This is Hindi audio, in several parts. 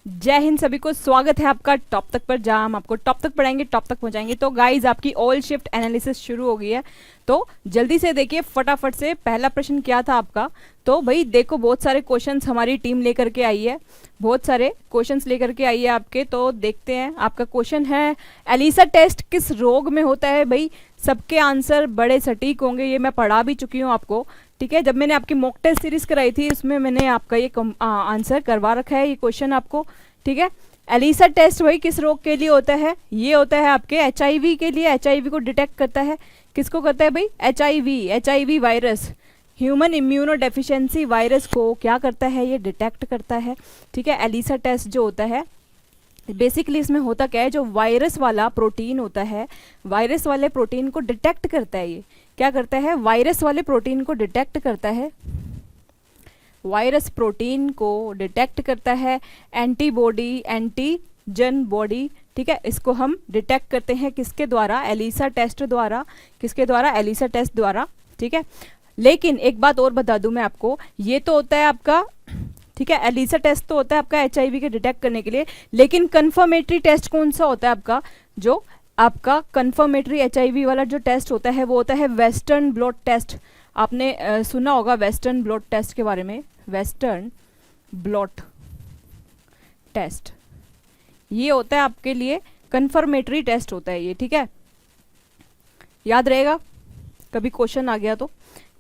जय हिंद सभी को, स्वागत है आपका टॉप तक पर, जहां हम आपको टॉप तक पढ़ाएंगे, टॉप तक पहुंचाएंगे। तो गाइस, आपकी ऑल शिफ्ट एनालिसिस शुरू हो गई है, तो जल्दी से देखिए फटाफट से। पहला प्रश्न क्या था आपका? तो भाई देखो, बहुत सारे क्वेश्चंस हमारी टीम लेकर के आई है, बहुत सारे क्वेश्चंस लेकर के आई है आपके। तो देखते हैं, आपका क्वेश्चन है एलिसा टेस्ट किस रोग में होता है? भाई सबके आंसर बड़े सटीक होंगे, ये मैं पढ़ा भी चुकी हूँ आपको, ठीक है। जब मैंने आपकी मॉक टेस्ट सीरीज कराई थी, उसमें मैंने आपका ये आंसर करवा रखा है, ये क्वेश्चन आपको, ठीक है। एलिसा टेस्ट वही किस रोग के लिए होता है? ये होता है आपके एचआईवी के लिए। एचआईवी को डिटेक्ट करता है, किसको करता है भाई? HIV virus, human immuno deficiency virus को क्या करता है? ये डिटेक्ट करता है, ठीक है। एलिसा टेस्ट जो होता है, बेसिकली इसमें होता क्या है, जो वायरस वाला प्रोटीन होता है, वायरस वाले प्रोटीन को डिटेक्ट करता है। ये क्या करता है? वायरस वाले प्रोटीन को डिटेक्ट करता है, वायरस प्रोटीन को डिटेक्ट करता है। एंटीबॉडी, एंटीजन बॉडी, ठीक है, इसको हम डिटेक्ट करते हैं किसके द्वारा? एलिसा टेस्ट द्वारा। किसके द्वारा? एलिसा टेस्ट द्वारा, ठीक है। लेकिन एक बात और बता दूं मैं आपको, ये तो होता है आपका, ठीक है, एलिसा टेस्ट तो होता है आपका एचआईवी के डिटेक्ट करने के लिए, लेकिन कंफर्मेटरी टेस्ट कौन सा होता है आपका? जो आपका कंफर्मेटरी एचआईवी वाला जो टेस्ट होता है, वो होता है वेस्टर्न ब्लॉट टेस्ट। आपने सुना होगा वेस्टर्न ब्लॉट टेस्ट के बारे में। वेस्टर्न ब्लॉट टेस्ट ये होता है आपके लिए कंफर्मेटरी टेस्ट होता है ये, ठीक है, याद रहेगा कभी क्वेश्चन आ गया तो।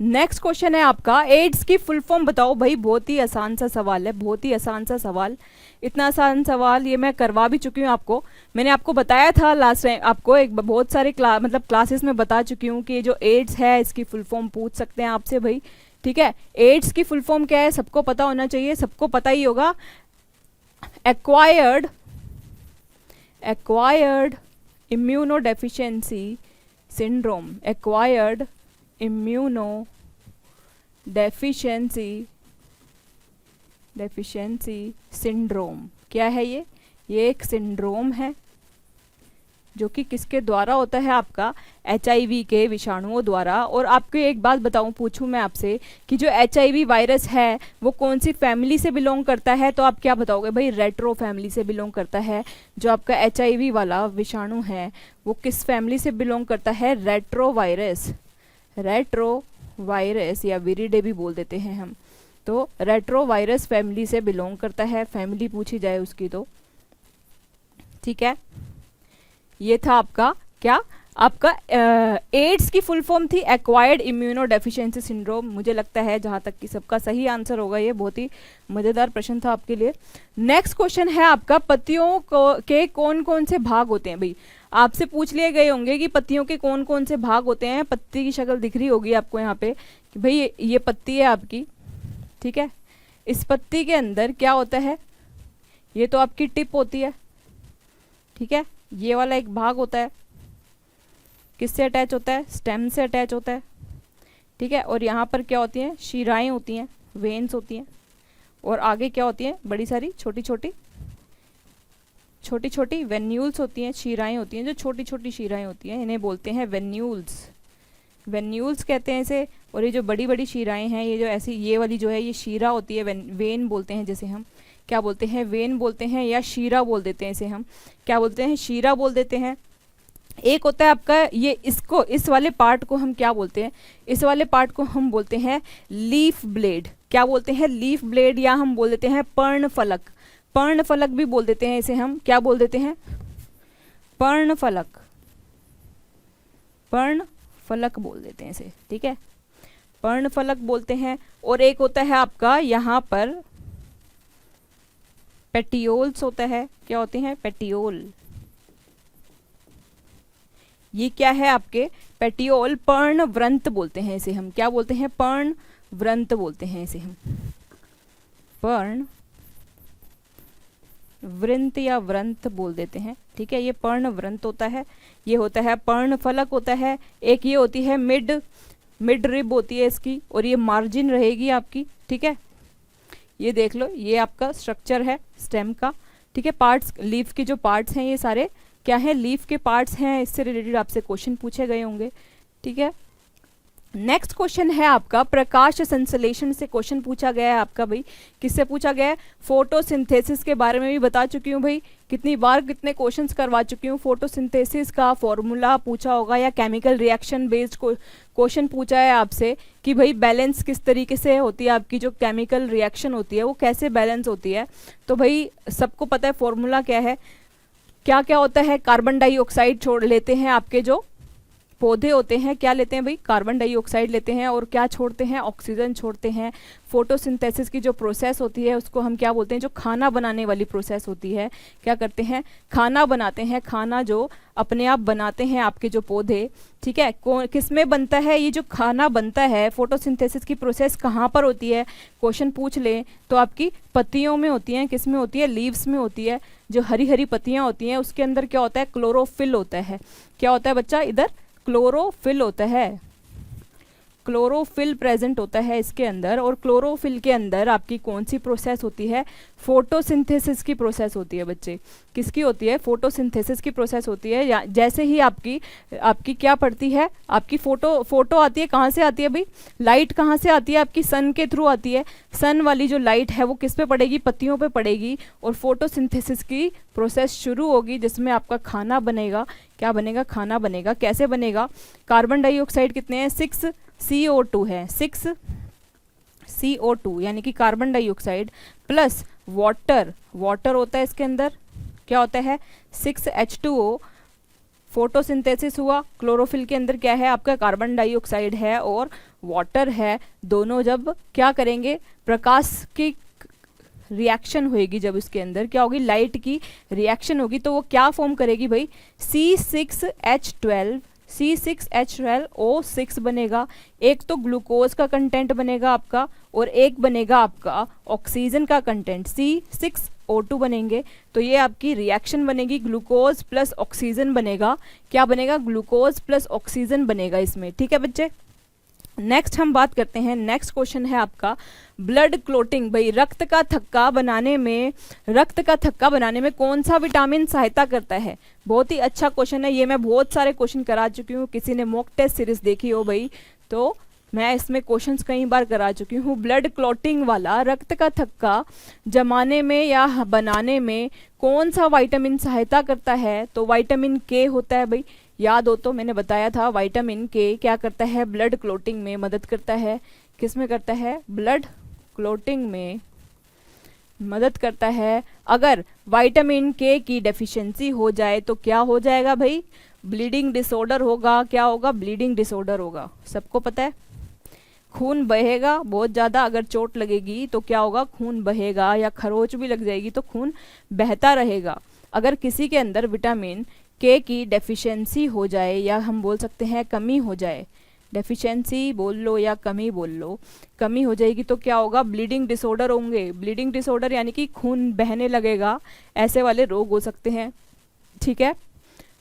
नेक्स्ट क्वेश्चन है आपका, एड्स की फुल फॉर्म बताओ। भाई बहुत ही आसान सा सवाल है, बहुत ही आसान सा सवाल। इतना आसान सवाल ये मैं करवा भी चुकी हूँ आपको, मैंने आपको बताया था लास्ट टाइम, आपको एक बहुत सारे क्लासेस में बता चुकी हूँ कि जो एड्स है इसकी फुल फॉर्म पूछ सकते हैं आपसे भाई, ठीक है। एड्स की फुल फॉर्म क्या है? सबको पता होना चाहिए, सबको पता ही होगा। Acquired immuno deficiency syndrome. Acquired immuno deficiency syndrome क्या है ये एक सिंड्रोम है जो कि किसके द्वारा होता है? आपका एचआईवी के विषाणुओं द्वारा। और आपको एक बात बताऊं, पूछूं मैं आपसे कि जो एचआईवी वायरस है वो कौन सी फैमिली से बिलोंग करता है? तो आप क्या बताओगे भाई? रेट्रो फैमिली से बिलोंग करता है। जो आपका एचआईवी वाला विषाणु है वो किस फैमिली से बिलोंग करता है? रेट्रो वायरस या विरिडे भी बोल देते हैं हम, तो रेट्रो वायरस फैमिली से बिलोंग करता है, फैमिली पूछी जाए उसकी तो, ठीक है। ये था आपका क्या? आपका एड्स की फुल फॉर्म थी एक्वायर्ड इम्यूनो डेफिशिएंसी सिंड्रोम। मुझे लगता है जहां तक कि सबका सही आंसर होगा, ये बहुत ही मजेदार प्रश्न था आपके लिए। नेक्स्ट क्वेश्चन है आपका, पत्तियों के कौन कौन से भाग होते हैं? भाई आपसे पूछ लिए गए होंगे कि पत्तियों के कौन कौन से भाग होते हैं। पत्ती की शक्ल दिख रही होगी आपको यहाँ पे कि भाई ये पत्ती है आपकी, ठीक है। इस पत्ती के अंदर क्या होता है? ये तो आपकी टिप होती है, ठीक है। ये वाला एक भाग होता है, किससे अटैच होता है? स्टेम से अटैच होता है, ठीक है। और यहाँ पर क्या होती हैं? शिराएं होती हैं, वेन्स होती हैं। और आगे क्या होती हैं? बड़ी सारी छोटी छोटी वेन्यूल्स होती हैं, शिराएं होती हैं। जो छोटी छोटी शिराएं होती हैं इन्हें बोलते हैं वेन्यूल्स कहते हैं इसे। और ये जो बड़ी बड़ी शिराएं हैं, ये जो ऐसी ये वाली जो है ये शीरा होती है, वेन बोलते हैं जैसे हम, क्या बोलते हैं? वेन बोलते हैं या शीरा बोल देते हैं इसे हम, क्या बोलते हैं? शीरा बोल देते हैं। एक होता है आपका ये, इसको इस वाले पार्ट को हम क्या बोलते हैं? इस वाले पार्ट को हम बोलते हैं लीफ ब्लेड। क्या बोलते हैं? लीफ ब्लेड, या हम बोल देते हैं पर्णफलक। पर्णफलक भी बोल देते हैं इसे हम, क्या बोल देते हैं? पर्णफलक बोल देते हैं इसे, ठीक है, पर्णफलक बोलते हैं। और एक होता है आपका यहाँ पर पेटियोल्स होता है। क्या होते हैं? पेटियोल। ये क्या है आपके? पेटियोल। पर्णव्रंत बोलते हैं इसे हम, क्या बोलते हैं? पर्णव्रंत बोलते हैं इसे हम, पर्णवृंत या व्रंत बोल देते हैं, ठीक है। ये पर्णव्रंत होता है, ये होता है पर्णफलक होता है। एक ये होती है मिड रिब होती है इसकी, और ये मार्जिन रहेगी आपकी, ठीक है। ये देख लो, ये आपका स्ट्रक्चर है स्टेम का, ठीक है। पार्ट्स, लीफ के जो पार्ट्स हैं ये सारे क्या है? लीफ के पार्ट्स हैं। इससे रिलेटेड आपसे क्वेश्चन पूछे गए होंगे, ठीक है। नेक्स्ट क्वेश्चन है आपका प्रकाश संश्लेषण से क्वेश्चन पूछा गया है आपका भाई। किससे पूछा गया है? फोटोसिंथेसिस के बारे में भी बता चुकी हूँ भाई, कितनी बार कितने क्वेश्चंस करवा चुकी हूँ। फोटोसिंथेसिस का फॉर्मूला पूछा होगा या केमिकल रिएक्शन बेस्ड क्वेश्चन पूछा है आपसे कि भाई बैलेंस किस तरीके से होती है, आपकी जो केमिकल रिएक्शन होती है वो कैसे बैलेंस होती है। तो भाई सबको पता है फॉर्मूला क्या है, क्या क्या होता है। कार्बन डाइऑक्साइड छोड़ लेते हैं, आपके जो पौधे होते हैं क्या लेते हैं भाई? कार्बन डाइऑक्साइड लेते हैं, और क्या छोड़ते हैं? ऑक्सीजन छोड़ते हैं। फोटोसिंथेसिस की जो प्रोसेस होती है उसको हम क्या बोलते हैं? जो खाना बनाने वाली प्रोसेस होती है, क्या करते हैं? खाना बनाते हैं। खाना जो अपने आप बनाते हैं आपके जो पौधे, ठीक है। किस में बनता है ये जो खाना बनता है? फोटोसिंथेसिस की प्रोसेस कहाँ पर होती है? क्वेश्चन पूछ लें तो आपकी पत्तियों में होती हैं। किस में होती है? लीव्स में होती है। जो हरी हरी पत्तियाँ होती हैं उसके अंदर क्या होता है? क्लोरोफिल होता है। क्या होता है बच्चा? इधर क्लोरोफिल होता है, क्लोरोफिल प्रेजेंट होता है इसके अंदर। और क्लोरोफिल के अंदर आपकी कौन सी प्रोसेस होती है? फोटोसिंथेसिस की प्रोसेस होती है बच्चे। किसकी होती है? फोटोसिंथेसिस की प्रोसेस होती है। या जैसे ही आपकी क्या पड़ती है? आपकी फोटो आती है, कहाँ से आती है भाई? लाइट कहाँ से आती है? आपकी सन के थ्रू आती है। सन वाली जो लाइट है वो किस पे पड़ेगी? पत्तियों पे पड़ेगी, और फोटोसिंथेसिस की प्रोसेस शुरू होगी जिसमें आपका खाना बनेगा। क्या बनेगा? खाना बनेगा। कैसे बनेगा? कार्बन डाइऑक्साइड कितने हैं? 6 CO2 है, 6 CO2 यानी कि कार्बन डाइऑक्साइड प्लस वाटर होता है इसके अंदर। क्या होता है? 6H2O। फोटोसिंथेसिस हुआ, क्लोरोफिल के अंदर क्या है? आपका कार्बन डाइऑक्साइड है और वाटर है। दोनों जब क्या करेंगे? प्रकाश की रिएक्शन होएगी, जब उसके अंदर क्या होगी? लाइट की रिएक्शन होगी, तो वो क्या फॉर्म करेगी भाई? C6H12O6 बनेगा। एक तो ग्लूकोज का कंटेंट बनेगा आपका, और एक बनेगा आपका ऑक्सीजन का कंटेंट, C6O2 बनेंगे। तो ये आपकी रिएक्शन बनेगी, ग्लूकोज प्लस ऑक्सीजन बनेगा। क्या बनेगा? ग्लूकोज प्लस ऑक्सीजन बनेगा इसमें, ठीक है बच्चे। नेक्स्ट हम बात करते हैं, नेक्स्ट क्वेश्चन है आपका ब्लड क्लोटिंग। भाई रक्त का थक्का बनाने में कौन सा विटामिन सहायता करता है? बहुत ही अच्छा क्वेश्चन है ये, मैं बहुत सारे क्वेश्चन करा चुकी हूँ। किसी ने मॉक टेस्ट सीरीज देखी हो भाई तो मैं इसमें क्वेश्चंस कई बार करा चुकी हूँ। ब्लड क्लॉटिंग वाला, रक्त का थक्का जमाने में या बनाने में कौन सा विटामिन सहायता करता है? तो विटामिन के होता है भाई। याद हो तो मैंने बताया था, विटामिन के क्या करता है? ब्लड क्लॉटिंग में मदद करता है। किस में करता है? ब्लड क्लॉटिंग में मदद करता है। अगर विटामिन के की डेफिशिएंसी हो जाए तो क्या हो जाएगा भाई? ब्लीडिंग डिसऑर्डर होगा। क्या होगा? ब्लीडिंग डिसऑर्डर होगा, सबको पता है। खून बहेगा बहुत ज़्यादा, अगर चोट लगेगी तो क्या होगा? खून बहेगा, या खरोच भी लग जाएगी तो खून बहता रहेगा। अगर किसी के अंदर विटामिन के की डेफिशिएंसी हो जाए, या हम बोल सकते हैं कमी हो जाए, डेफिशिएंसी बोल लो या कमी बोल लो, कमी हो जाएगी तो क्या होगा? ब्लीडिंग डिसऑर्डर होंगे। ब्लीडिंग डिसऑर्डर यानी कि खून बहने लगेगा, ऐसे वाले रोग हो सकते हैं, ठीक है।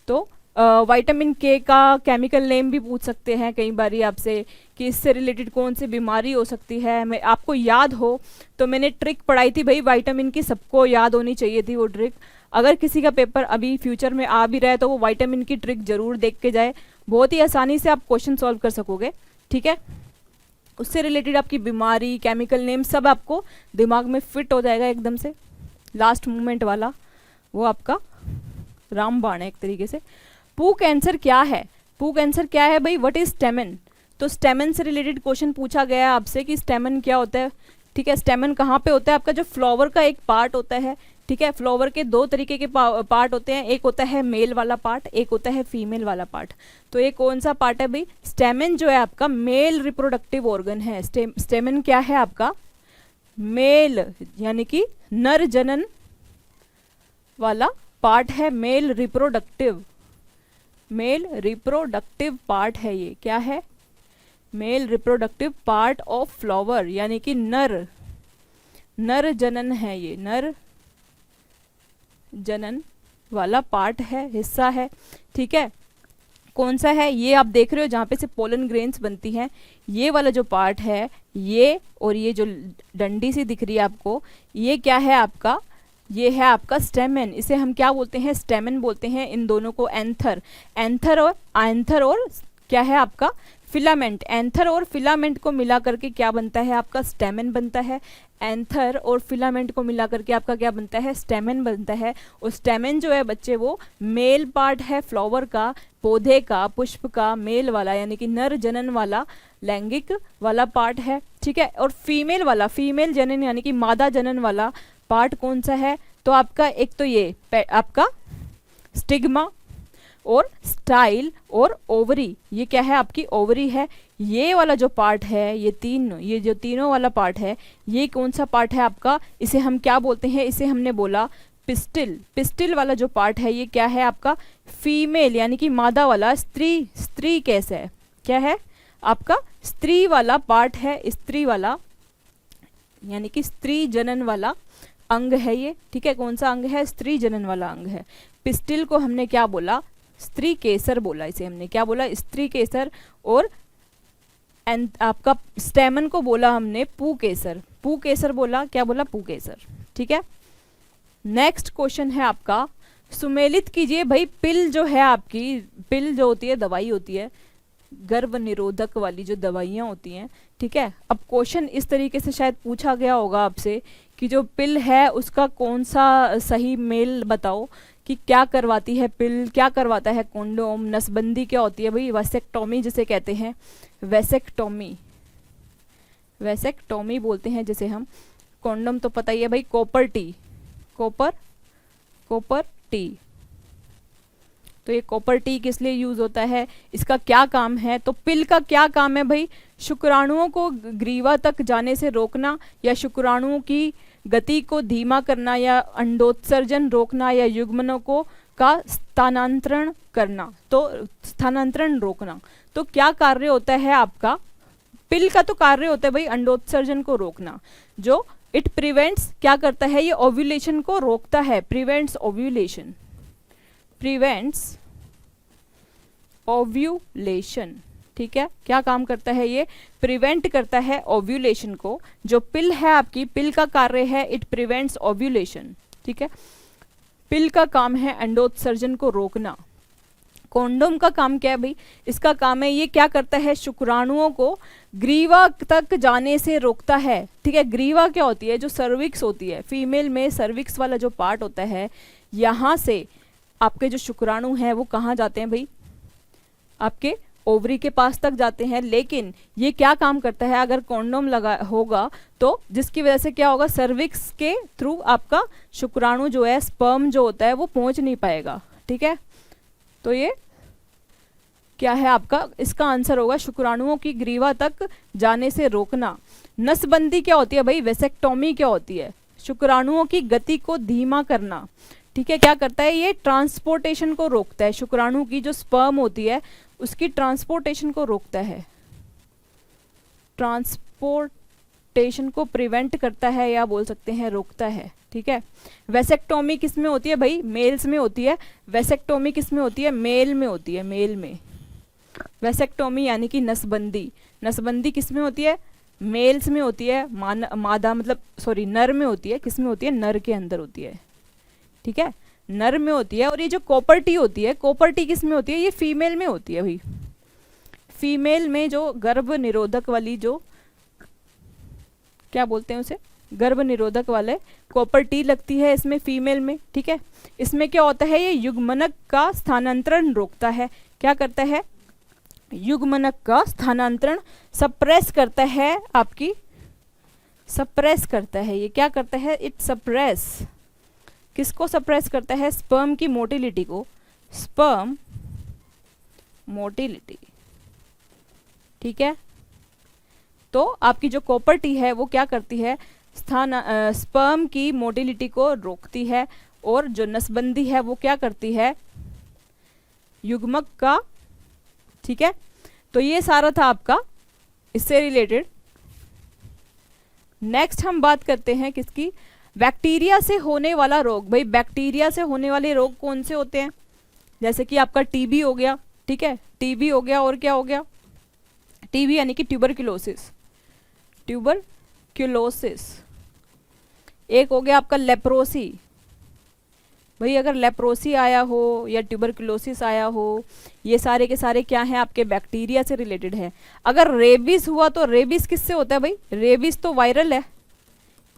तो विटामिन के का केमिकल नेम भी पूछ सकते हैं कई बारी आपसे कि इससे रिलेटेड कौन सी बीमारी हो सकती है। मैं आपको याद हो तो मैंने ट्रिक पढ़ाई थी भाई विटामिन की, सबको याद होनी चाहिए थी वो ट्रिक। अगर किसी का पेपर अभी फ्यूचर में आ भी रहा है तो वो विटामिन की ट्रिक जरूर देख के जाए, बहुत ही आसानी से आप क्वेश्चन सॉल्व कर सकोगे, ठीक है। उससे रिलेटेड आपकी बीमारी, केमिकल नेम सब आपको दिमाग में फिट हो जाएगा एकदम से। लास्ट मोमेंट वाला वो आपका रामबाण है एक तरीके से। पू कैंसर क्या है? पू कैंसर क्या है भाई? What is स्टेमन? तो स्टेमन से रिलेटेड क्वेश्चन पूछा गया है आपसे कि स्टेमन क्या होता है, ठीक है। स्टेमन कहाँ पे होता है? आपका जो फ्लावर का एक पार्ट होता है, ठीक है। फ्लावर के दो तरीके के पार्ट होते हैं, एक होता है मेल वाला पार्ट, एक होता है फीमेल वाला पार्ट। तो ये कौन सा पार्ट है भाई? स्टेमन जो है आपका मेल रिप्रोडक्टिव ऑर्गन है। स्टेमन क्या है आपका? मेल यानी कि नर जनन वाला पार्ट है, मेल रिप्रोडक्टिव पार्ट है ये। क्या है? Male reproductive part of flower, यानी कि नर जनन है ये, नर जनन वाला पार्ट है, हिस्सा है, ठीक है। कौन सा है? ये आप देख रहे हो जहाँ पे से पोलन ग्रेन्स बनती हैं, ये वाला जो पार्ट है ये, और ये जो डंडी सी दिख रही है आपको, ये क्या है आपका? ये है आपका स्टेमन। इसे हम क्या बोलते हैं? स्टेमन बोलते हैं। इन दोनों को एंथर और क्या है आपका? फिलामेंट, एंथर और फिलामेंट को मिला करके क्या बनता है आपका स्टेमन बनता है। एंथर और फिलामेंट को मिला करके आपका क्या बनता है स्टेमन बनता है। और स्टेमन जो है बच्चे वो मेल पार्ट है फ्लावर का, पौधे का, पुष्प का मेल वाला यानी कि नर जनन वाला लैंगिक वाला पार्ट है, ठीक है। और फीमेल वाला, फीमेल जनन यानी कि मादा जनन वाला पार्ट कौन सा है, तो आपका एक तो ये आपका स्टिग्मा और स्टाइल और ओवरी, ये क्या है आपकी ओवरी है। ये वाला जो पार्ट है, ये जो तीनों वाला पार्ट है, ये कौन सा पार्ट है आपका, इसे हम क्या बोलते हैं, इसे हमने बोला पिस्टिल। पिस्टिल वाला जो पार्ट है ये क्या है आपका फीमेल यानी कि मादा वाला, स्त्री कैसे है, क्या है आपका स्त्री वाला पार्ट है, स्त्री वाला यानी कि स्त्री जनन वाला अंग है ये, ठीक है। कौन सा अंग है, स्त्री जनन वाला अंग है। पिस्टिल को हमने क्या बोला, स्त्री केसर बोला, इसे हमने क्या बोला स्त्री केसर। और आपका स्टेमन को बोला हमने पू केसर बोला, क्या बोला पू केसर, ठीक है। नेक्स्ट क्वेश्चन है आपका, सुमेलित कीजिए भाई पिल जो है आपकी, पिल जो होती है दवाई होती है, गर्भ निरोधक वाली जो दवाइयाँ होती हैं, ठीक है। अब क्वेश्चन इस तरीके से शायद पूछा गया होगा आपसे कि जो पिल है उसका कौन सा सही मेल बताओ, कि क्या करवाती है पिल, क्या करवाता है कॉन्डोम, नसबंदी क्या होती है भाई, वैसेक्टोमी जिसे कहते हैं, वैसेक्टोमी बोलते हैं जिसे हम। कॉन्डोम तो पता ही है भाई, कॉपर टी, तो ये कॉपर टी किस लिए यूज होता है, इसका क्या काम है, तो पिल का क्या काम है भाई, शुक्राणुओं को ग्रीवा तक जाने से रोकना, या शुक्राणुओं की गति को धीमा करना, या अंडोत्सर्जन रोकना, या युग्मनों को का स्थानांतरण करना, तो स्थानांतरण रोकना। तो क्या कार्य होता है आपका पिल का, तो कार्य होता है भाई अंडोत्सर्जन को रोकना, जो इट प्रिवेंट्स क्या करता है, ये ओव्यूलेशन को रोकता है, प्रिवेंट्स ओव्यूलेशन, ठीक है। क्या काम करता है ये, प्रिवेंट करता है ओव्यूलेशन को। जो पिल है आपकी, पिल का कार्य है इट प्रिवेंट्स ओव्यूलेशन, ठीक है। पिल का काम है अंडोत्सर्जन को रोकना। कॉन्डोम का काम क्या है भाई, इसका काम है ये क्या करता है, शुक्राणुओं को ग्रीवा तक जाने से रोकता है, ठीक है। ग्रीवा क्या होती है, जो सर्विक्स होती है, फीमेल में सर्विक्स वाला जो पार्ट होता है, यहाँ से आपके जो शुक्राणु हैं वो कहाँ जाते हैं भाई, आपके ओवरी के पास तक जाते हैं। लेकिन ये क्या काम करता है, अगर कॉन्डोम लगा होगा तो जिसकी वजह से क्या होगा, सर्विक्स के थ्रू आपका शुक्राणु जो है, स्पर्म जो होता है वो पहुंच नहीं पाएगा, ठीक है। तो ये क्या है आपका, इसका आंसर होगा शुक्राणुओं की ग्रीवा तक जाने से रोकना। नसबंदी क्या होती है भाई, वेसेक्टोमी क्या होती है, शुक्राणुओं की गति को धीमा करना, ठीक है। क्या करता है ये, ट्रांसपोर्टेशन को रोकता है, शुक्राणु की जो स्पर्म होती है उसकी ट्रांसपोर्टेशन को रोकता है, ट्रांसपोर्टेशन को प्रिवेंट करता है, या बोल सकते हैं रोकता है, ठीक है। वेसेक्टोमी किस में होती है भाई, मेल्स में होती है। वेसेक्टोमी किस में होती है, मेल में होती है, मेल में। वेसेक्टोमी यानी कि नसबंदी किस में होती है, मेल्स में होती है, मादा मतलब सॉरी नर में होती है, किस में होती है, नर के अंदर होती है, ठीक है, नर में होती है। और ये जो कॉपर टी होती है, कॉपर टी किस में होती है, ये फीमेल में होती है भाई। फीमेल में जो गर्भ निरोधक वाली जो क्या बोलते हैं उसे, गर्भ निरोधक वाले कॉपर टी लगती है इसमें फीमेल में, ठीक है। इसमें क्या होता है, ये युग्मनक का स्थानांतरण रोकता है, क्या करता है, युग्मनक का स्थानांतरण सप्रेस करता है, आपकी सप्रेस करता है, ये क्या करता है, इट सप्रेस, किसको सप्रेस करता है, स्पर्म की मोटिलिटी को, स्पर्म मोटिलिटी, ठीक है। तो आपकी जो कॉपर टी है वो क्या करती है, स्पर्म की मोटिलिटी को रोकती है। और जो नसबंदी है वो क्या करती है, युग्मक का, ठीक है। तो ये सारा था आपका इससे रिलेटेड। नेक्स्ट हम बात करते हैं किसकी, बैक्टीरिया से होने वाला रोग। भाई बैक्टीरिया से होने वाले रोग कौन से होते हैं, जैसे कि आपका टीबी हो गया, ठीक है, टीबी हो गया, और क्या हो गया, टीबी यानी कि ट्यूबरक्यूलोसिस, एक हो गया आपका लेप्रोसी, भाई अगर लेप्रोसी आया हो या ट्यूबरकुलोसिस आया हो, ये सारे के सारे क्या हैं आपके बैक्टीरिया से रिलेटेड है। अगर रेबीज हुआ तो रेबीज किससे होता है भाई, रेबीज तो वायरल है,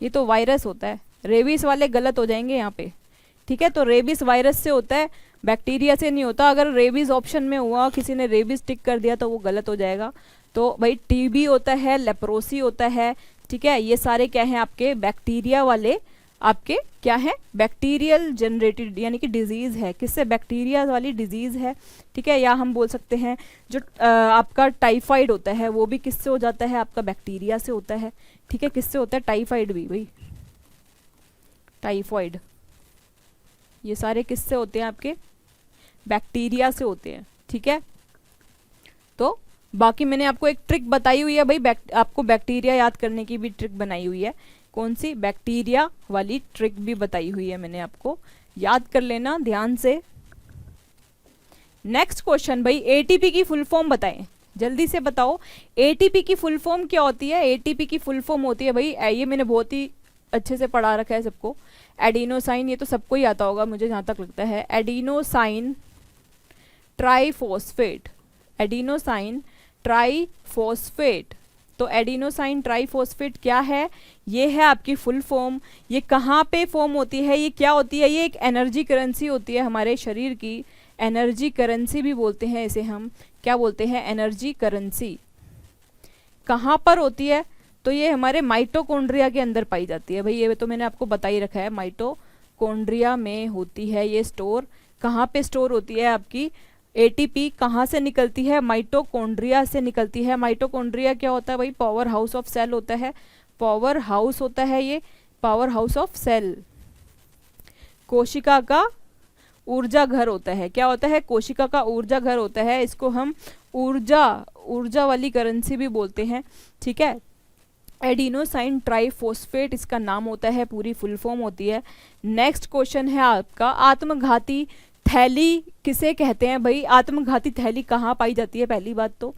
ये तो वायरस होता है, रेबीज वाले गलत हो जाएंगे यहाँ पे, ठीक है। तो रेबीज वायरस से होता है, बैक्टीरिया से नहीं होता। अगर रेबीज ऑप्शन में हुआ, किसी ने रेबीज टिक कर दिया तो वो गलत हो जाएगा। तो भाई टीबी होता है, लेप्रोसी होता है, ठीक है, ये सारे क्या हैं आपके बैक्टीरिया वाले, आपके क्या है बैक्टीरियल जनरेटेड यानी कि डिजीज है, किससे, बैक्टीरिया वाली डिजीज है, ठीक है। या हम बोल सकते हैं जो आपका टाइफाइड होता है वो भी किससे हो जाता है, आपका बैक्टीरिया से होता है, ठीक है। किससे होता है टाइफाइड भी भाई, टाइफाइड, ये सारे किससे होते हैं आपके बैक्टीरिया से होते हैं, ठीक है। तो बाकी मैंने आपको एक ट्रिक बताई हुई है भाई, आपको बैक्टीरिया याद करने की भी ट्रिक बनाई हुई है, कौन सी, बैक्टीरिया वाली ट्रिक भी बताई हुई है मैंने आपको, याद कर लेना ध्यान से। नेक्स्ट क्वेश्चन भाई, एटीपी की फुल फॉर्म बताएं, जल्दी से बताओ एटीपी की फुल फॉर्म क्या होती है। एटीपी की फुल फॉर्म होती है भाई, ये मैंने बहुत ही अच्छे से पढ़ा रखा है सबको, एडिनोसाइन, ये तो सबको ही आता होगा मुझे जहाँ तक लगता है, एडिनोसाइन ट्राइफॉस्फेट, एडिनोसाइन ट्राइफॉस्फेट। तो एडिनोसाइन ट्राइफॉस्फेट क्या है, ये है आपकी फुल फॉर्म। ये कहाँ पे फॉर्म होती है, ये क्या होती है, ये एक एनर्जी करेंसी होती है हमारे शरीर की, एनर्जी करेंसी भी बोलते हैं इसे हम, क्या बोलते हैं, एनर्जी करेंसी। कहाँ पर होती है, तो ये हमारे माइटोकॉन्ड्रिया के अंदर पाई जाती है भाई, ये तो मैंने आपको बता ही रखा है, माइटोकॉन्ड्रिया में होती है ये स्टोर। कहाँ पे स्टोर होती है आपकी एटीपी, कहाँ से निकलती है, माइटोकॉन्ड्रिया से निकलती है। माइटोकॉन्ड्रिया क्या होता है भाई, पावर हाउस ऑफ सेल होता है, पावर हाउस होता है ये, पावर हाउस ऑफ सेल, कोशिका का ऊर्जा घर होता है, क्या होता है, कोशिका का ऊर्जा घर होता है। इसको हम ऊर्जा वाली करेंसी भी बोलते हैं, ठीक है। एडिनोसाइन ट्राइफॉस्फेट इसका नाम होता है, पूरी फुल फॉर्म होती है। नेक्स्ट क्वेश्चन है आपका, आत्मघाती थैली किसे कहते हैं भाई, आत्मघाती थैली कहाँ पाई जाती है, पहली बात तो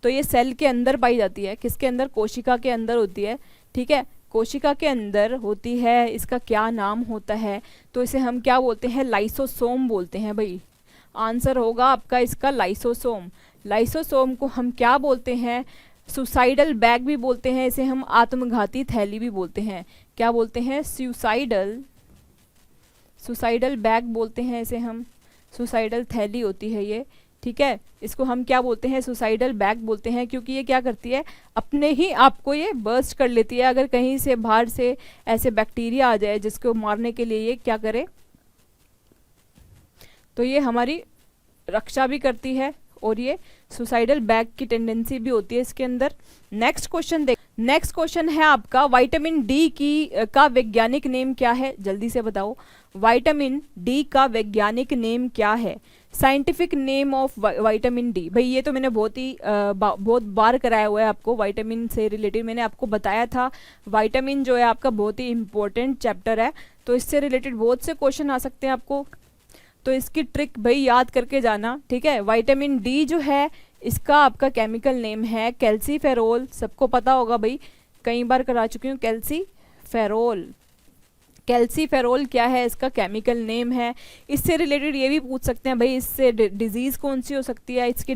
ये सेल के अंदर पाई जाती है, किसके अंदर, कोशिका के अंदर होती है, ठीक है, कोशिका के अंदर होती है। इसका क्या नाम होता है, तो इसे हम क्या बोलते हैं, लाइसोसोम बोलते हैं भाई, आंसर होगा आपका इसका लाइसोसोम। लाइसोसोम को हम क्या बोलते हैं, सुसाइडल बैग भी बोलते हैं इसे हम, आत्मघाती थैली भी बोलते हैं, क्या बोलते हैं, सुसाइडल बैग बोलते हैं इसे हम, सुसाइडल थैली होती है ये, ठीक है। इसको हम क्या बोलते हैं, सुसाइडल बैग बोलते हैं, क्योंकि ये क्या करती है, अपने ही आपको ये बर्स्ट कर लेती है। अगर कहीं से बाहर से ऐसे बैक्टीरिया आ जाए जिसको मारने के लिए ये क्या करे, तो ये हमारी रक्षा भी करती है, और ये सुसाइडल बैग की टेंडेंसी भी होती है इसके अंदर। नेक्स्ट क्वेश्चन देख, नेक्स्ट क्वेश्चन है आपका, विटामिन डी का वैज्ञानिक नेम क्या है, जल्दी से बताओ, विटामिन डी का वैज्ञानिक नेम क्या है, scientific name of vitamin D. भाई ये तो मैंने बहुत बार कराया हुआ है आपको, विटामिन से रिलेटेड मैंने आपको बताया था, विटामिन जो है आपका बहुत ही इंपॉर्टेंट चैप्टर है, तो इससे रिलेटेड बहुत से क्वेश्चन आ सकते हैं आपको, तो इसकी ट्रिक भाई याद करके जाना, ठीक है। विटामिन डी जो है इसका आपका केमिकल नेम है कैल्सीफेरोल, सबको पता होगा भाई, कई बार करा चुकी हूँ, कैल्सीफेरोल। कैल्सीफेरोल क्या है, इसका केमिकल नेम है। इससे रिलेटेड ये भी पूछ सकते हैं भाई, इससे डिजीज़ कौन सी हो सकती है, इसकी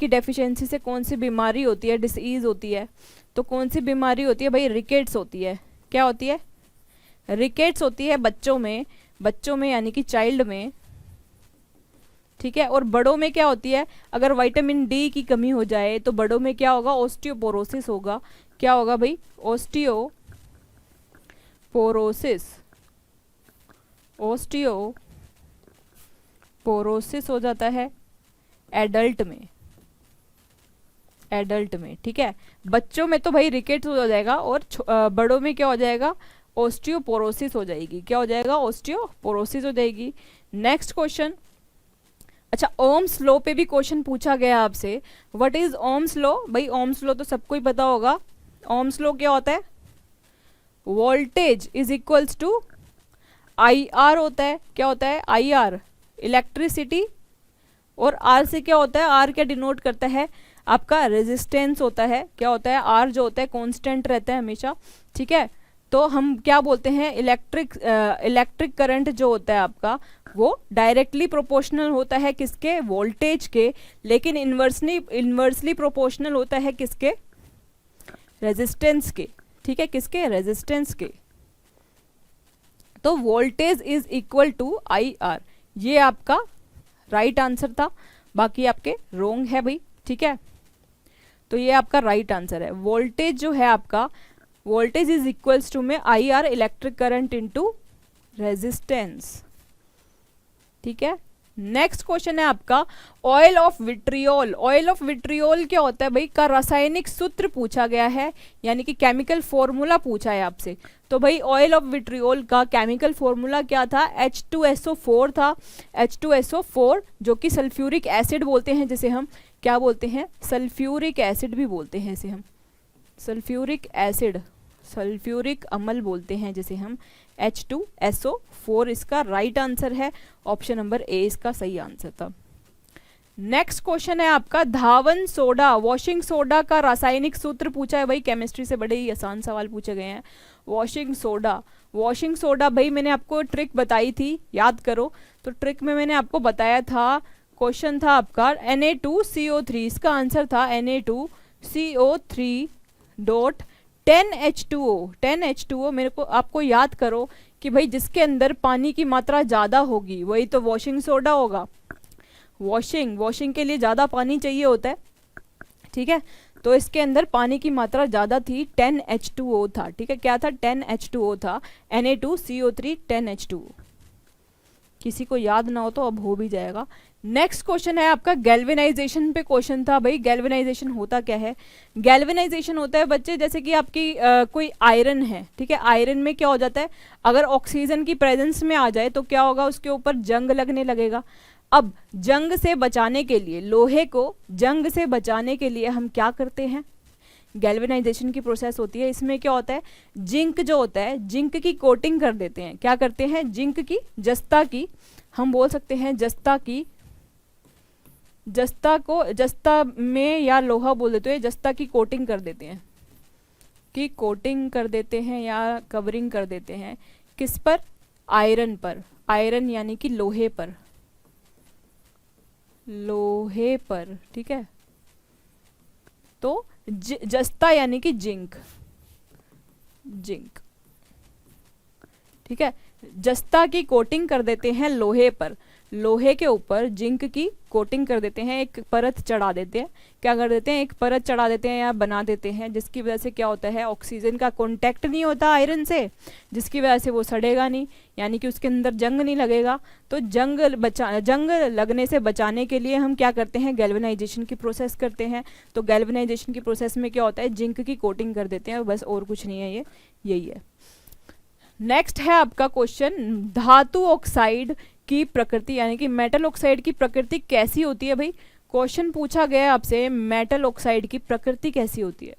डेफिशिएंसी से कौन सी बीमारी होती है, डिसीज़ होती है, तो कौन सी बीमारी होती है भाई, रिकेट्स होती है, क्या होती है, रिकेट्स होती है बच्चों में यानी कि चाइल्ड में, ठीक है। और बड़ों में क्या होती है, अगर विटामिन डी की कमी हो जाए तो बड़ों में क्या होगा, ऑस्टियोपोरोसिस होगा, क्या होगा भाई, ऑस्टियोपोरोसिस हो जाता है एडल्ट में, ठीक है। बच्चों में तो भाई रिकेट्स हो जाएगा, और बड़ों में क्या हो जाएगा, ऑस्टियोपोरोसिस हो जाएगी, क्या हो जाएगा, ऑस्टियोपोरोसिस हो जाएगी। नेक्स्ट क्वेश्चन, अच्छा ओम्स लॉ पे भी क्वेश्चन पूछा गया आपसे, व्हाट इज ओम्स लॉ, भाई ओम्स लॉ तो सबको ही पता होगा, ओम्स लॉ क्या होता है, voltage is equals to I R होता है, क्या होता है, आई आर इलेक्ट्रिसिटी, और आर से क्या होता है, आर क्या डिनोट करता है, आपका रेजिस्टेंस होता है, क्या होता है, आर जो होता है कांस्टेंट रहता है हमेशा, ठीक है। तो हम क्या बोलते हैं, इलेक्ट्रिक करंट जो होता है आपका वो डायरेक्टली प्रोपोर्शनल होता है किसके, वोल्टेज के, लेकिन इन्वर्सली प्रोपोर्शनल होता है किसके, रेजिस्टेंस के। ठीक है, किसके, रेजिस्टेंस के। तो voltage is equal to I R, ये आपका राइट आंसर था, बाकी आपके रोंग है भाई। ठीक है, तो ये आपका राइट आंसर है। वोल्टेज जो है आपका, वोल्टेज इज इक्वल्स टू में I R electric current into resistance. ठीक है, नेक्स्ट क्वेश्चन है आपका oil of vitriol. Oil of vitriol क्या होता है भाई, का रासायनिक सूत्र पूछा गया है, यानी कि केमिकल फॉर्मूला पूछा है आपसे। तो भाई ऑयल ऑफ विट्रियोल का केमिकल फॉर्मूला क्या था, H2SO4 था। H2SO4 जो कि सल्फ्यूरिक एसिड बोलते हैं, जिसे हम क्या बोलते हैं, सल्फ्यूरिक एसिड भी बोलते हैं इसे हम, सल्फ्यूरिक एसिड, सल्फ्यूरिक अम्ल बोलते हैं जिसे हम, H2SO4 इसका राइट आंसर है। ऑप्शन नंबर ए इसका सही आंसर था। नेक्स्ट क्वेश्चन है आपका धावन सोडा, वॉशिंग सोडा का रासायनिक सूत्र पूछा है भाई। केमिस्ट्री से बड़े ही आसान सवाल पूछे गए हैं। वॉशिंग सोडा, वॉशिंग सोडा भाई मैंने आपको ट्रिक बताई थी, याद करो। तो ट्रिक में मैंने आपको बताया था, क्वेश्चन था आपका Na2CO3, इसका आंसर था Na2CO3 डॉट 10H2O। 10H2O मेरे को आपको याद करो कि भाई जिसके अंदर पानी की मात्रा ज़्यादा होगी वही तो वॉशिंग सोडा होगा। वॉशिंग के लिए ज़्यादा पानी चाहिए होता है। ठीक है, तो इसके अंदर पानी की मात्रा ज़्यादा थी, 10H2O था। ठीक है, क्या था, 10H2O था, Na2CO3 10H2O। किसी को याद ना हो तो अब हो भी जाएगा। नेक्स्ट क्वेश्चन है आपका गैल्वेनाइजेशन पे क्वेश्चन था भाई। गैल्वेनाइजेशन होता क्या है, गैल्वेनाइजेशन होता है बच्चे, जैसे कि आपकी कोई आयरन है। ठीक है, आयरन में क्या हो जाता है, अगर ऑक्सीजन की प्रेजेंस में आ जाए तो क्या होगा, उसके ऊपर जंग लगने लगेगा। अब जंग से बचाने के लिए, लोहे को जंग से बचाने के लिए हम क्या करते हैं, गैल्वेनाइजेशन की प्रोसेस होती है। इसमें क्या होता है, जिंक जो होता है, जिंक की कोटिंग कर देते हैं। क्या करते हैं, जिंक की, जस्ता की, हम बोल सकते हैं जस्ता की, जस्ता में या लोहा बोल देते हैं, जस्ता की कोटिंग कर देते हैं, की कोटिंग कर देते हैं या कवरिंग कर देते हैं। किस पर, आयरन पर, आयरन यानी कि लोहे पर, लोहे पर। ठीक है, तो जस्ता यानी कि जिंक, जिंक। ठीक है, जस्ता की कोटिंग कर देते हैं लोहे पर, लोहे के ऊपर जिंक की कोटिंग कर देते हैं, एक परत चढ़ा देते हैं। क्या कर देते हैं, एक परत चढ़ा देते हैं या बना देते हैं, जिसकी वजह से क्या होता है, ऑक्सीजन का कांटेक्ट नहीं होता आयरन से, जिसकी वजह से वो सड़ेगा नहीं, यानी कि उसके अंदर जंग नहीं लगेगा। तो जंग लगने से बचाने के लिए हम क्या करते हैं, गैल्वेनाइजेशन की प्रोसेस करते हैं। तो गैल्वेनाइजेशन की प्रोसेस में क्या होता है, जिंक की कोटिंग कर देते हैं, बस और कुछ नहीं है, ये यही है। नेक्स्ट है आपका क्वेश्चन धातु ऑक्साइड की प्रकृति, यानी कि मेटल ऑक्साइड की प्रकृति कैसी होती है भाई। क्वेश्चन पूछा गया आपसे मेटल ऑक्साइड की प्रकृति कैसी होती है।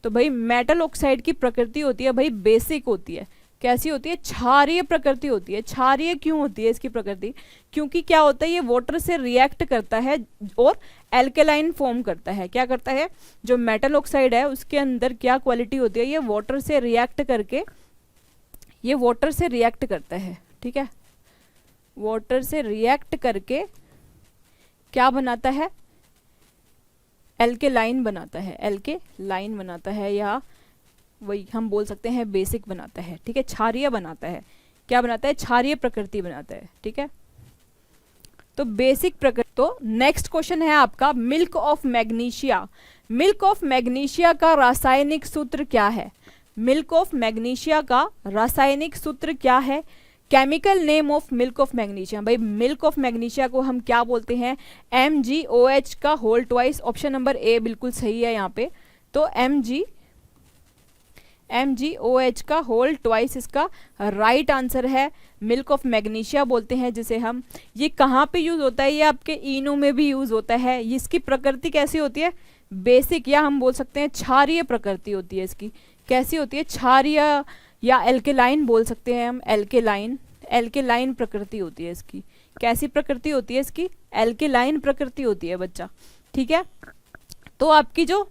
तो भाई मेटल ऑक्साइड की प्रकृति होती है भाई बेसिक होती है। कैसी होती है, क्षारीय प्रकृति होती है। क्षारीय क्यों होती है इसकी प्रकृति, क्योंकि क्या होता है, ये वाटर से रिएक्ट करता है और एल्केलाइन फॉर्म करता है। क्या करता है, जो मेटल ऑक्साइड है उसके अंदर क्या क्वालिटी होती है, ये वाटर से रिएक्ट करके, ये वाटर से रिएक्ट करता है। ठीक है, वाटर से रिएक्ट करके क्या बनाता है, एल्केलाइन बनाता है, एल्केलाइन बनाता है, या वही हम बोल सकते हैं बेसिक बनाता है। ठीक है, क्षारीय बनाता है। क्या बनाता है, क्षारीय प्रकृति बनाता है। ठीक है, तो बेसिक प्रकृति। तो नेक्स्ट क्वेश्चन है आपका milk of magnesia. Milk of magnesia का रासायनिक सूत्र क्या है, मिल्क ऑफ मैग्नीशिया का रासायनिक सूत्र क्या है, chemical name of milk of magnesia. भाई मिल्क ऑफ मैग्नीशिया को हम क्या बोलते हैं, MgOH का whole twice. Option number A बिल्कुल सही है यहाँ पे। तो MgOH का होल ट्वाइस इसका राइट आंसर है। मिल्क ऑफ मैग्नीशिया बोलते हैं जिसे हम। ये कहाँ पे यूज होता है, ये आपके इनो में भी यूज होता है। इसकी प्रकृति कैसी होती है, बेसिक, या हम बोल सकते हैं क्षारीय प्रकृति होती है इसकी। कैसी होती है, क्षारीय या एल्केलाइन बोल सकते हैं हम, एल्केलाइन, एल्केलाइन प्रकृति होती है इसकी। कैसी प्रकृति होती है इसकी, एल्केलाइन प्रकृति होती है बच्चा। ठीक है, तो आपकी जो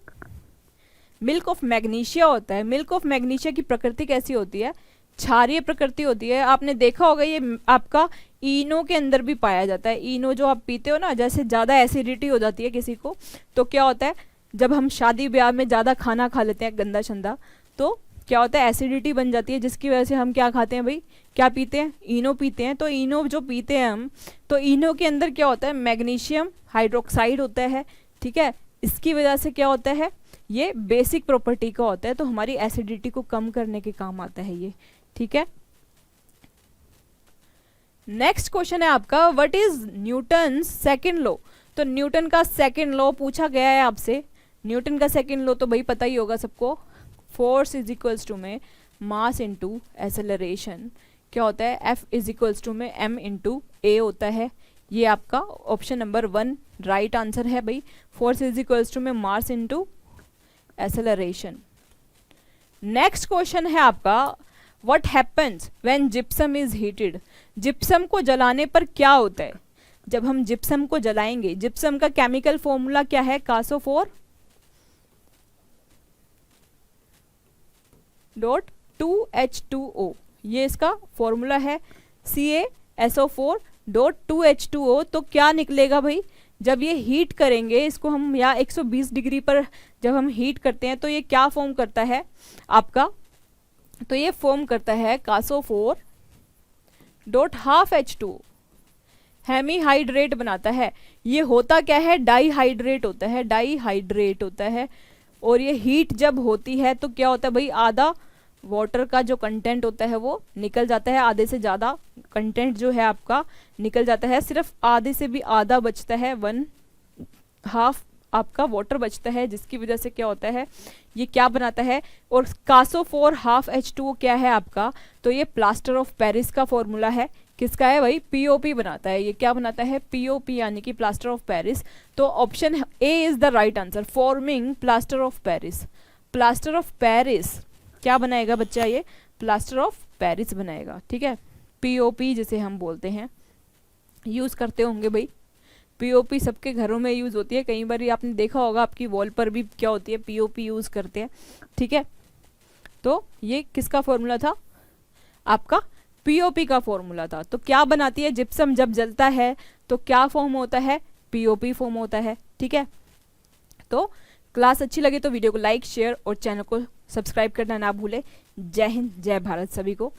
मिल्क ऑफ मैग्नीशिया होता है। मिल्क ऑफ मैग्नीशिया की प्रकृति कैसी होती है? क्षारीय प्रकृति होती है। आपने देखा होगा ये आपका इनो के अंदर भी पाया जाता है। इनो जो आप पीते हो ना, जैसे ज़्यादा एसिडिटी हो जाती है किसी को, तो क्या होता है, जब हम शादी ब्याह में ज़्यादा खाना खा लेते हैं गंदा शंदा, तो क्या होता है, एसिडिटी बन जाती है, जिसकी वजह से हम क्या खाते हैं भाई, क्या पीते हैं, इनो पीते हैं। तो इनो जो पीते हैं हम, तो इनो के अंदर क्या होता है, मैग्नीशियम हाइड्रोक्साइड होता है, ठीक है। इसकी वजह से क्या होता है, ये बेसिक प्रॉपर्टी का होता है, तो हमारी एसिडिटी को कम करने के काम आता है ये, ठीक है। नेक्स्ट क्वेश्चन है आपका, what is Newton second law. तो न्यूटन का सेकंड लॉ पूछा गया है आपसे। न्यूटन का सेकंड लॉ तो भाई पता ही होगा सबको, फोर्स इज इक्वल्स टू में मास इनटू एक्सेलरेशन क्या होता है, एफ इज इक्वल्स टू में एम इंटू ए होता है। ये आपका ऑप्शन नंबर 1 राइट आंसर है भाई। फोर्स इज इक्वल्स टू में mass into acceleration. Next question है आपका, what happens when gypsum is heated. Gypsum को जलाने पर क्या होता है? जब हम जिप्सम को जलाएंगे, जिप्सम का केमिकल फॉर्मूला क्या है, कासो4 डॉट 2H2O, ये इसका फॉर्मूला है, CaSO4 डॉट 2H2O। तो क्या निकलेगा भाई, जब ये हीट करेंगे इसको हम, या 120 डिग्री पर जब हम हीट करते हैं, तो ये क्या फॉर्म करता है आपका, तो ये फॉर्म करता है कासो4 डॉट हाफ H2O, हेमीहाइड्रेट बनाता है। ये होता क्या है, डाईहाइड्रेट होता है, डाईहाइड्रेट होता है। और ये हीट जब होती है तो क्या होता है भाई, आधा वाटर का जो कंटेंट होता है वो निकल जाता है, आधे से ज़्यादा कंटेंट जो है आपका निकल जाता है, सिर्फ आधे से भी आधा बचता है, 1/2 आपका वाटर बचता है, जिसकी वजह से क्या होता है, ये क्या बनाता है। और कासो4 हाफ H2O क्या है आपका, तो ये प्लास्टर ऑफ पेरिस का फॉर्मूला है। किसका है भाई, POP बनाता है, ये क्या बनाता है, POP यानी कि प्लास्टर ऑफ पेरिस। तो option A is the right answer, forming plaster of Paris. Plaster of Paris क्या बनाएगा बच्चा, ये प्लास्टर ऑफ पेरिस बनाएगा, ठीक है। POP जिसे हम बोलते हैं, यूज़ करते होंगे भाई, POP सबके घरों में यूज़ होती है, कई बार आपने देखा होगा आपकी वॉल पर भी क्या होती है, POP यूज़ करते हैं, ठीक है। तो ये किसका फॉर्मूला था, आपका POP का फॉर्मूला था। तो क्या बनाती है जिप्सम, जब जलता है तो क्या फॉर्म होता है, POP फॉर्म होता है, ठीक है। तो क्लास अच्छी लगे तो वीडियो को लाइक शेयर और चैनल को सब्सक्राइब करना ना भूले। जय हिंद, जय भारत सभी को।